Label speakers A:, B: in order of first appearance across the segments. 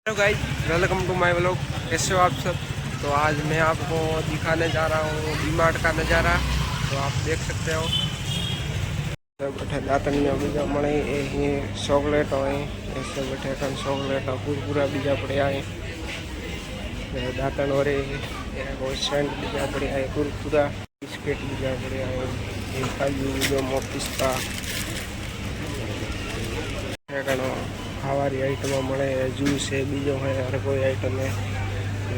A: Hello guys, welcome to my vlog. कैसे हो आप सब। तो आज मैं आपको दिखाने जा रहा हूँ डी-मार्ट का नज़ारा। तो आप देख सकते हो बैठे दातन बीजा मणे चॉकलेट ऐसे बैठे कन चॉकलेट कुरकुरा बीजा पड़िया है दातन और सेंट बीजा पड़िया है कुरकुरा बिस्किट बीजा पड़िया है काजू जो पिस्ता खावारी आइटम मळे जूस है बीजो है हर कोई आइटम है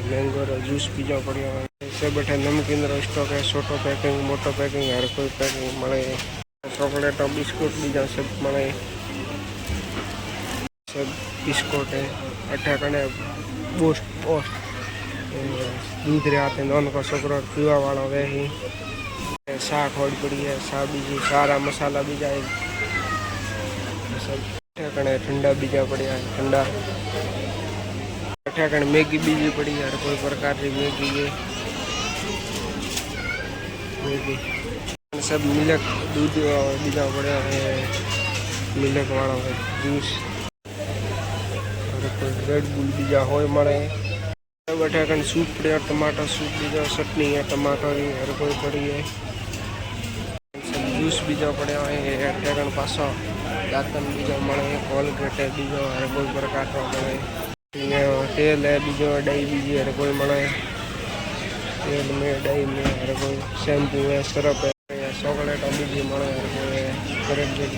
A: मैंगो रो जूस बीजो पड़ियो है सब बैठे नमकीन रो स्टॉक है छोटो पैकिंग मोटो पैकिंग हर कोई पैकिंग मळे चॉकलेट बिस्कुट बीजा सब मळे सब बिस्कुट है अठा कने बूस्ट पोस्ट दूध रहते नॉन को छोकरो पीवा वाला वे ही शाक होड़ पड़ी है सा बीजी सारा मसाला बीजा है सब कणे ठंडा बीजा पड़िया है ठंडा अठा कणे मैगी बीजी पड़ी है हर कोई प्रकार की मैगी है मैगी सब मिल्क दूध बीजा पड़िया है मिल्क वाला है जूस हर कोई रेड बुल बीजा होय मळे सब अठा कणे सूप पड़िया टमाटर सूप बीजा चटनी है टमाटर की हर कोई पड़ी है जूस बीजा पड़िया है अठा कणे पासा दातन बीजो मळे कोलगेट है बीजो हर कोई प्रकार का मळे तेल है बीजो दही बीजी हर कोई मळे तेल में दही में हर कोई शैम्पू है सरफ है चॉकलेट बीजी मळे हर कोई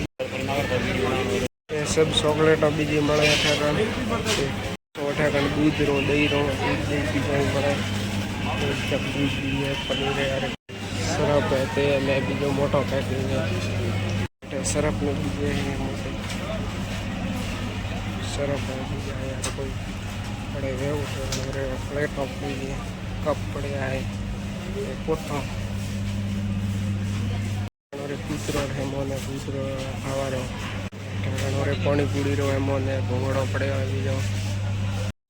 A: सब चॉकलेट बीजी मळे अठाकन दूध रो दही रो दूध बीजा मळे दूध भी है पनीर है हर सरफ है तेल है बीजो मोटो पैकिंग है सरफ में बीजे हैं मोटे सरफ है बीजा है हर कोई पड़े हुए प्लेट ऑफ बीजे कप पड़े है पोटो और कूतरो है मोने कूतरो खावारो और पानी पूड़ी रो है मोने घोड़ो पड़े है बीजो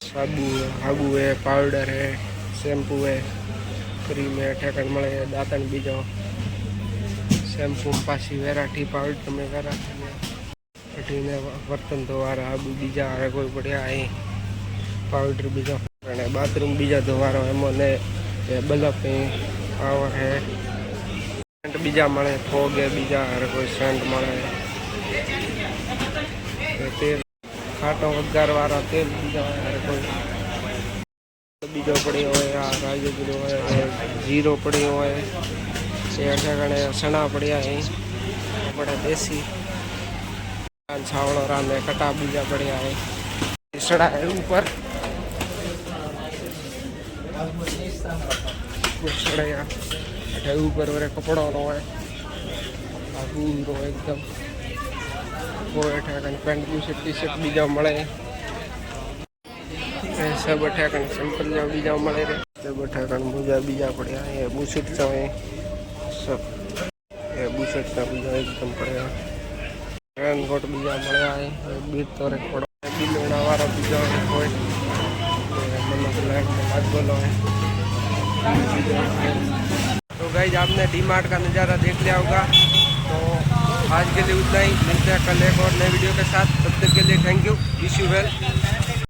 A: साबु हाबू है पाउडर है शैम्पू है क्रीम है ठेकन मळे दातन बीजो शैम्पू पासी वेरायटी पाउडर में वेरायटी बर्तन धोवारा आबू बीजा हर कोई बढ़िया है पाउडर बीजा बाथरूम बीजा धोवारो एमो ने बल्ब पावर है सेंट बीजा मळे फोग है बीजा हर कोई सेंट मळे तेल खाटो वगार वाला तेल बीजा हर कोई बीजो पड़ियो है राजगिरो है जीरो पड़ियो है अठा गणे सणा पड़िया है बड़ा देसी छावड़ो रांधे कटा बीजा पड़िया है सड़ा है ऊपर सड़िया अठा ऊपर वरे कपड़ो रो है रो एकदम वो अठा गणे पेंट टी शर्ट बीजा मळे सब अठा कने सिंपल जो बीजा मळे रे सब अठा कने मोजा बीजा पड़िया है बूशट सा है सब ये बूशट सा बीजा एकदम पड़िया रेन कोट बीजा मळ्या है बीज तो रे पड़ो बिलोड़ा वाला बीजा है कोई मन को लाइट में लागलो है तो गाइस आपने डी-मार्ट का नज़ारा देख लिया होगा। तो आज के लिए उतना ही, मिलते हैं कल एक और नए वीडियो के साथ। तब तक के लिए thank you, wish you well.